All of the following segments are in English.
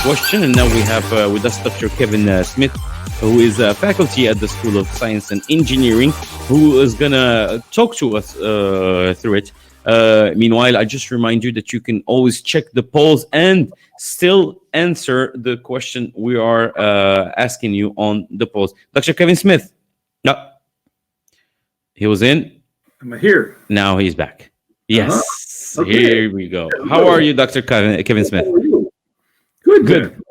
question. And now we have with us Dr. Kevin Smith, who is a faculty at the School of Science and Engineering, who is going to talk to us through it. Meanwhile, I just remind you that you can always check the polls and still answer the question we are asking you on the polls. Dr. Kevin Smith. No. He was in. I'm here. Now he's back. Yes. Okay. Here we go. How are you, Dr. Kevin Smith? How are you? Good.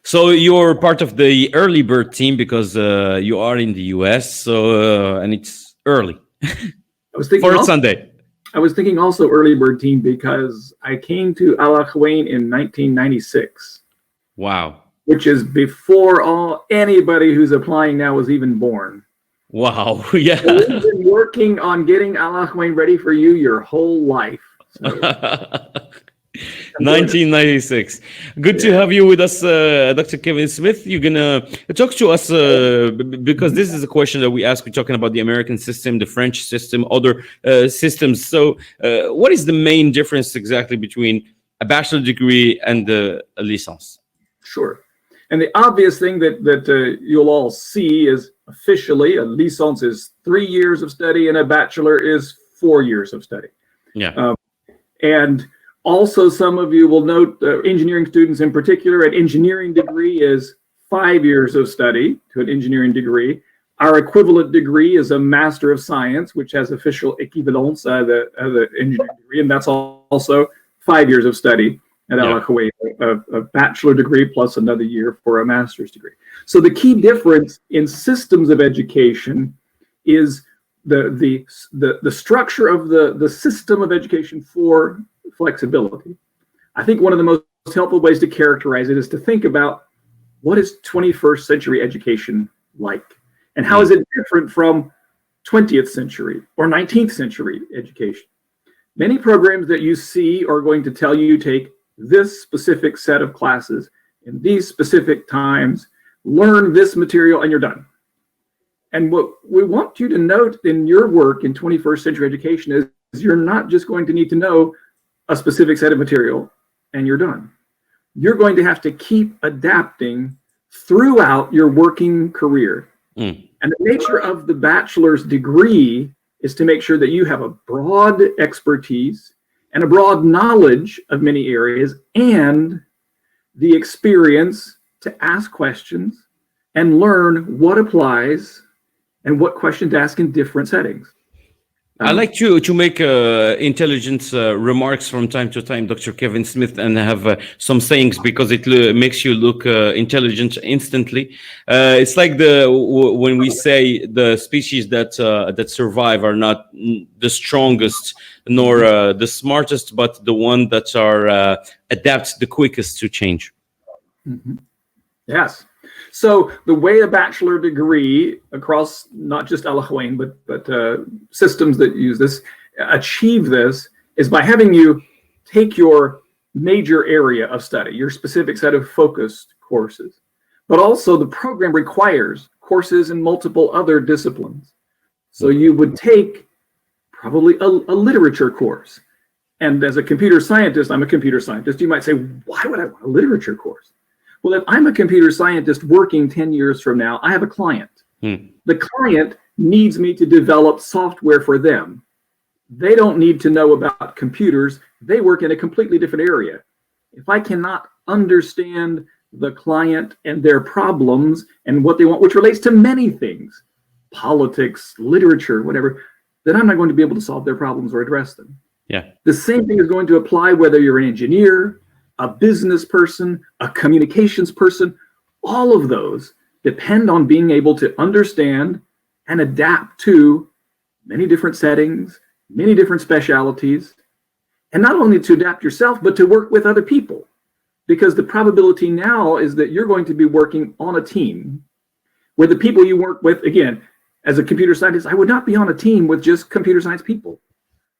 So you're part of the early bird team because you are in the US. So and it's early. I was thinking for Sunday. I was thinking also early bird team because I came to Al Akhawain in 1996. Wow. Which is before anybody who's applying now was even born. Wow. Yeah. So we've been working on getting Al Akhawain ready for you your whole life. So, 1996. Good to have you with us, Dr. Kevin Smith. You're gonna talk to us because this is a question that we ask. We're talking about the American system, the French system, other systems. So what is the main difference exactly between a bachelor degree and a licence? Sure. And the obvious thing that you'll all see is officially a licence is 3 years of study and a bachelor is 4 years of study. Yeah. And also some of you will note engineering students in particular, an engineering degree is 5 years of study to an engineering degree. Our equivalent degree is a Master of Science, which has official equivalence as the engineering degree, and that's also 5 years of study at Al Akhawain, a bachelor degree plus another year for a master's degree. So the key difference in systems of education is the structure of the system of education for flexibility. I think one of the most helpful ways to characterize it is to think about what is 21st century education like, and how is it different from 20th century or 19th century education. Many programs that you see are going to tell you take this specific set of classes in these specific times, learn this material, and you're done. And what we want you to note in your work in 21st century education is you're not just going to need to know a specific set of material and you're done. You're going to have to keep adapting throughout your working career. And the nature of the bachelor's degree is to make sure that you have a broad expertise and a broad knowledge of many areas and the experience to ask questions and learn what applies and what questions to ask in different settings. I like to make intelligent remarks from time to time, Dr. Kevin Smith, and have some sayings because it makes you look intelligent instantly. It's like when we say the species that survive are not the strongest nor the smartest, but the one that are adapt the quickest to change. Mm-hmm. Yes. So the way a bachelor degree across not just Al Akhawain, but systems that use this, achieve this is by having you take your major area of study, your specific set of focused courses. But also the program requires courses in multiple other disciplines. So you would take probably a literature course. And as a computer scientist, I'm a computer scientist, you might say, why would I want a literature course? Well, if I'm a computer scientist working 10 years from now, I have a client. The client needs me to develop software for them. They don't need to know about computers. They work in a completely different area. If I cannot understand the client and their problems and what they want, which relates to many things, politics, literature, whatever, then I'm not going to be able to solve their problems or address them. Yeah. The same thing is going to apply whether you're an engineer, a business person, a communications person. All of those depend on being able to understand and adapt to many different settings, many different specialities, and not only to adapt yourself, but to work with other people. Because the probability now is that you're going to be working on a team where the people you work with, again, as a computer scientist, I would not be on a team with just computer science people.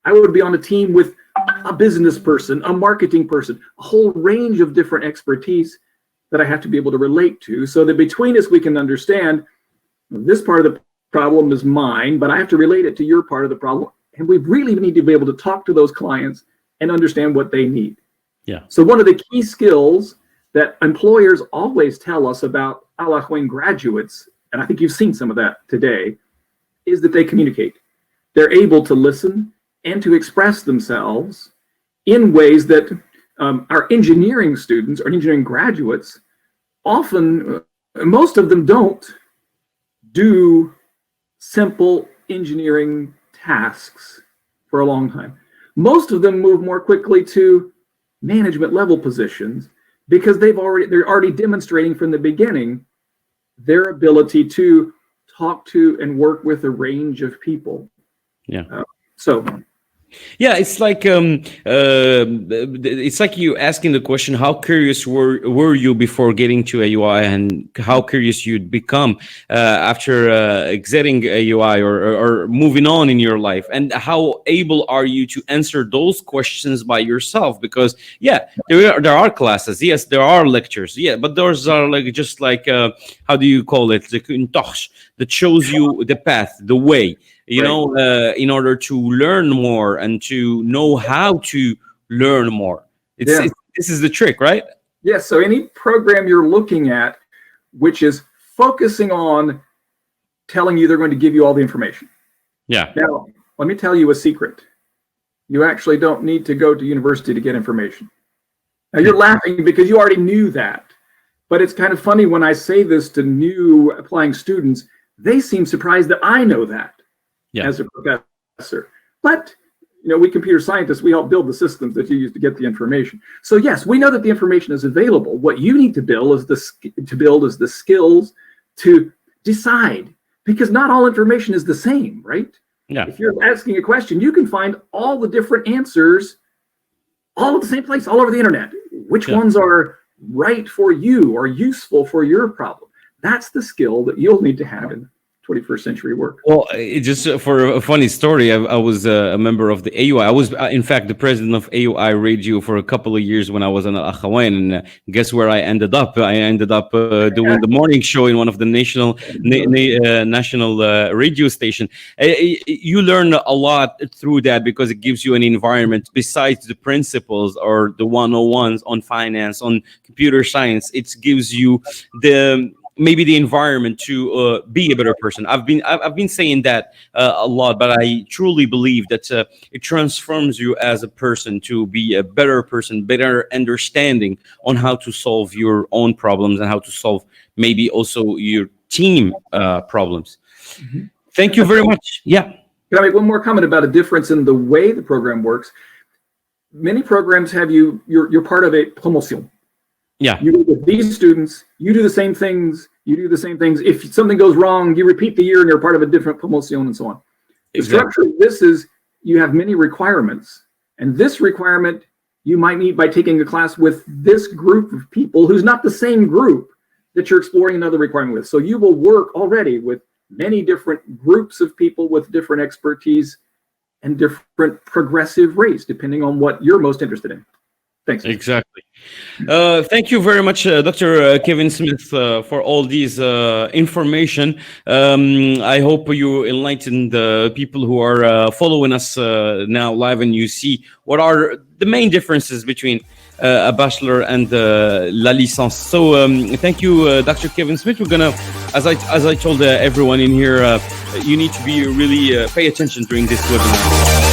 I would be on a team with a business person, a marketing person, a whole range of different expertise that I have to be able to relate to so that between us we can understand this part of the problem is mine, but I have to relate it to your part of the problem. And we really need to be able to talk to those clients and understand what they need. Yeah. So one of the key skills that employers always tell us about Alajuin graduates, and I think you've seen some of that today, is that they communicate. They're able to listen and to express themselves in ways that our engineering students or engineering graduates often, most of them don't do simple engineering tasks for a long time. Most of them move more quickly to management level positions because they're already demonstrating from the beginning their ability to talk to and work with a range of people. Yeah. Yeah, it's like you asking the question, how curious were you before getting to AUI, and how curious you'd become after exiting AUI or moving on in your life, and how able are you to answer those questions by yourself? Because there are classes, yes, there are lectures, but those are how do you call it, that shows you the path, the way, in order to learn more and to know how to learn more. This is the trick, right? Yes. So any program you're looking at, which is focusing on telling you they're going to give you all the information. Yeah. Now, let me tell you a secret. You actually don't need to go to university to get information. Now, you're laughing because you already knew that. But it's kind of funny when I say this to new applying students, they seem surprised that I know that. As a professor. But we computer scientists, we help build the systems that you use to get the information. So yes, we know that the information is available. What you need to build is the skills to decide, because not all information is the same, right? Yeah. If you're asking a question, you can find all the different answers all at the same place, all over the internet. Which ones are right for you or useful for your problem? That's the skill that you'll need to have in 21st century work. Well, just for a funny story, I was a member of the AUI. I was, in fact, the president of AUI Radio for a couple of years when I was in Alajuin. And guess where I ended up? I ended up doing the morning show in one of the national radio station. You learn a lot through that because it gives you an environment besides the principles or the 101s on finance, on computer science. It gives you maybe the environment to be a better person. I've been saying that a lot, but I truly believe that it transforms you as a person to be a better person, better understanding on how to solve your own problems and how to solve maybe also your team problems. Mm-hmm. Thank you very much. Yeah. Can I make one more comment about a difference in the way the program works? Many programs have you're part of a promotion. Yeah. You with these students, you do the same things. If something goes wrong, you repeat the year and you're part of a different promotion and so on. Exactly. The structure of this is you have many requirements. And this requirement you might meet by taking a class with this group of people who's not the same group that you're exploring another requirement with. So you will work already with many different groups of people with different expertise and different progressive rates, depending on what you're most interested in. Thanks. Exactly. Thank you very much, Dr. Kevin Smith, for all these information. I hope you enlightened the people who are following us now live, and you see what are the main differences between a bachelor and la licence. So thank you, Dr. Kevin Smith. We're gonna, as I told everyone in here, you need to be really pay attention during this webinar.